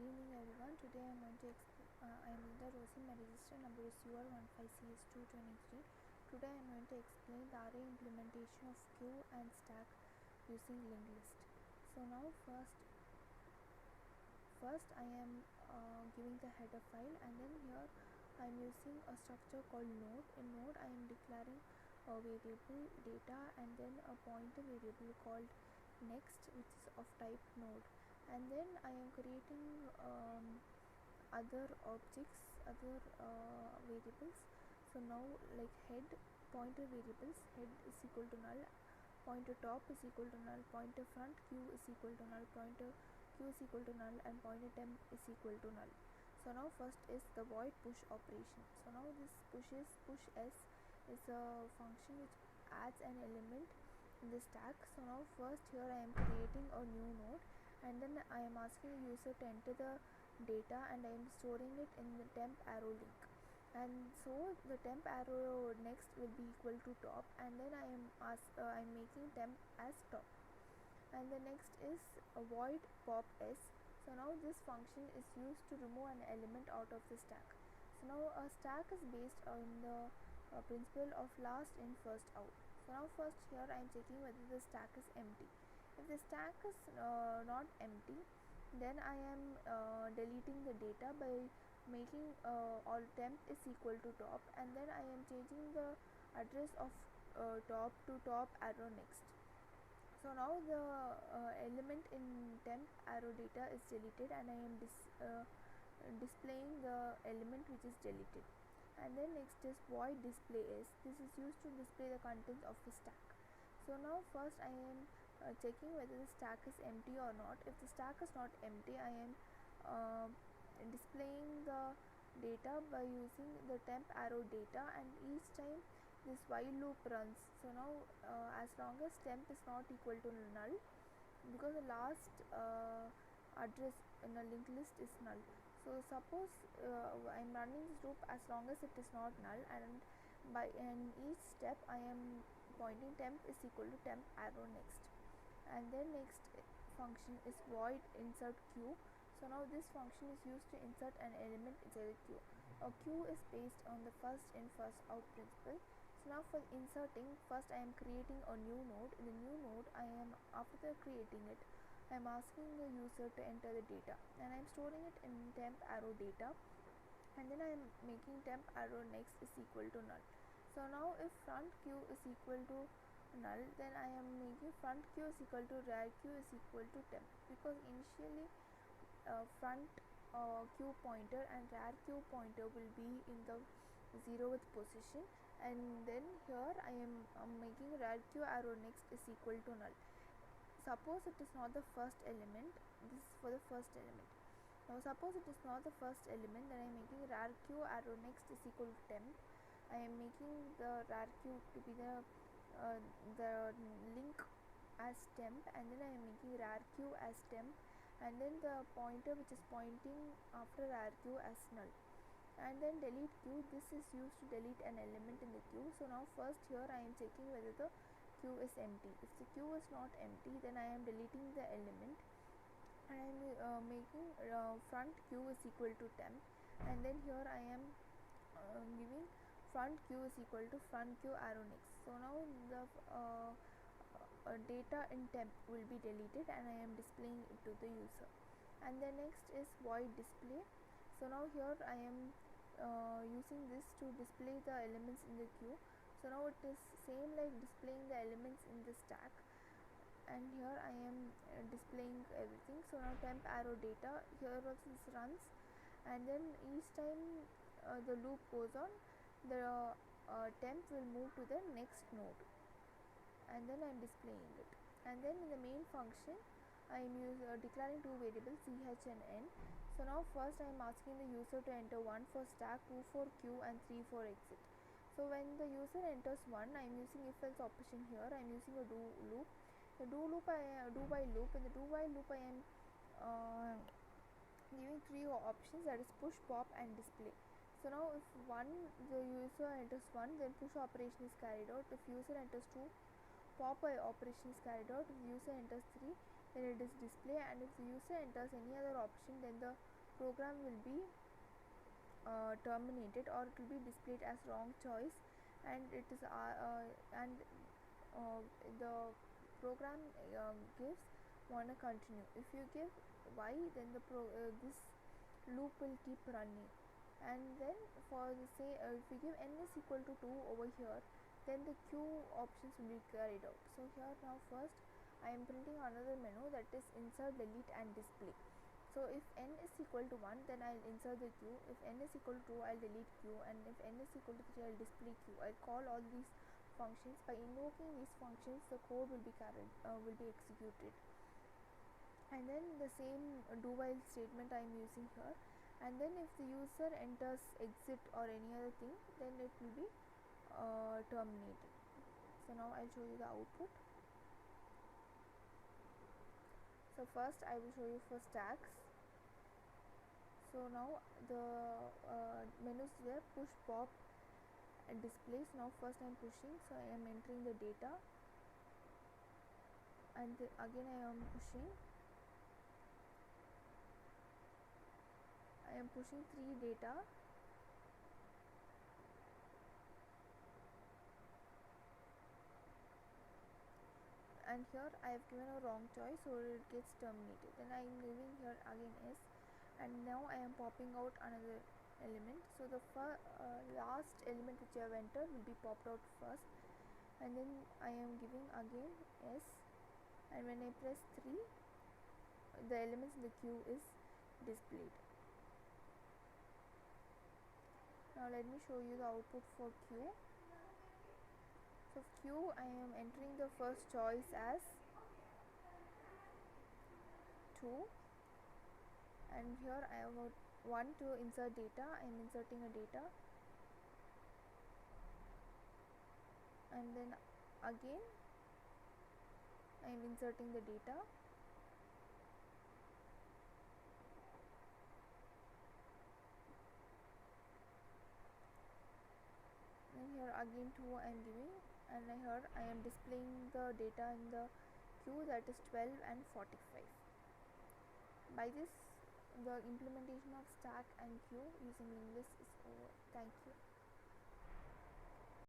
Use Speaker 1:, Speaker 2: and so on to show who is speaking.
Speaker 1: Good evening everyone. Today I am going to I am Linda Rosie. My register number is ur15cs223. Today I am going to explain the array implementation of queue and stack using linked list. So now first I am giving the header file, and then here I am using a structure called node. In node I am declaring a variable data and then a pointer variable called next, which is of type node, and then I am creating other objects, other variables. So now, like head, pointer variables, head is equal to null, pointer top is equal to null, pointer front q is equal to null, pointer q is equal to null, and pointer temp is equal to null. So now first is the void push operation. So now this push s is a function which adds an element in the stack. So now first here I am creating a new node, and then I am asking the user to enter the data, and I am storing it in the temp arrow link. And so the temp arrow next will be equal to top, and then I am making temp as top. And the next is a void pop s. So now this function is used to remove an element out of the stack. So now a stack is based on the principle of last in first out. So now first here I am checking whether the stack is empty. If the stack is not empty, then I am deleting the data by making all temp is equal to top, and then I am changing the address of top to top arrow next. So now the element in temp arrow data is deleted, and I am displaying the element which is deleted. And then next is void display s. This is used to display the contents of the stack. So now first I am checking whether the stack is empty or not. If the stack is not empty, I am displaying the data by using the temp arrow data, and each time this while loop runs. So now as long as temp is not equal to null, because the last address in a linked list is null. So suppose I am running this loop as long as it is not null, and by in each step I am pointing temp is equal to temp arrow next. And then next function is void insert q. So now this function is used to insert an element inside a queue. A queue is based on the first in first out principle. So now for inserting, first I am creating a new node. In the new node, I am, after creating it, I am asking the user to enter the data, and I am storing it in temp arrow data, and then I am making temp arrow next is equal to null. So now if front q is equal to null, then I am making front q is equal to rear q is equal to temp, because initially front q pointer and rear q pointer will be in the 0th position, and then here I am making rear q arrow next is equal to null. Suppose it is not the first element. This is for the first element. Now suppose it is not the first element, then I am making rear q arrow next is equal to temp. I am making the rear q to be the link as temp, and then I am making rear q as temp, and then the pointer which is pointing after rear q as null. And then delete q. This is used to delete an element in the queue. So now first here I am checking whether the queue is empty. If the queue is not empty, then I am deleting the element, and I am making front q is equal to temp, and then here I am giving front q is equal to front q arrow next. So now the data in temp will be deleted, and I am displaying it to the user. And the next is void display. So now here I am using this to display the elements in the queue. So now it is same like displaying the elements in the stack, and here I am displaying everything. So now temp arrow data, here also this runs, and then each time the loop goes on, the temp will move to the next node, and then I am displaying it. And then in the main function I am declaring two variables ch and n. So now first I am asking the user to enter 1 for stack, 2 for queue, and 3 for exit. So when the user enters 1, I am using if else operation here. I am using a do loop. The do while loop. In the do while loop I am giving three options, that is push, pop, and display. So now if the user enters 1, then push operation is carried out. If user enters 2, pop operation is carried out. If user enters 3, then it is display, and if the user enters any other option, then the program will be terminated, or it will be displayed as wrong choice, and it is and the program gives wanna continue. If you give y, then this loop will keep running. And then for the say if we give n is equal to 2 over here, then the q options will be carried out. So here now first I am printing another menu, that is insert, delete and display. So if n is equal to 1, then I'll insert the q. If n is equal to 2, I'll delete q, and if n is equal to 3, I'll display q. I'll call all these functions. By invoking these functions, the code will be executed. And then the same do while statement I am using here. And then if the user enters exit or any other thing, then it will be terminated. So now I'll show you the output. So first I will show you for stacks. So now the menus there, push, pop and displays. Now first I am pushing, so I am entering the data, and again I am pushing. I am pushing 3 data, and here I have given a wrong choice, so it gets terminated. Then I am giving here again S, and now I am popping out another element. So the last element which I have entered will be popped out first, and then I am giving again S, and when I press 3, the elements in the queue is displayed. Now let me show you the output for queue. So queue, I am entering the first choice as 2, and here I have 1 to insert data. I am inserting a data, and then again I am inserting the data, and here again 2 I am giving, and here I am displaying the data in the queue, that is 12 and 45. By this, the implementation of stack and queue using English is over. Thank you.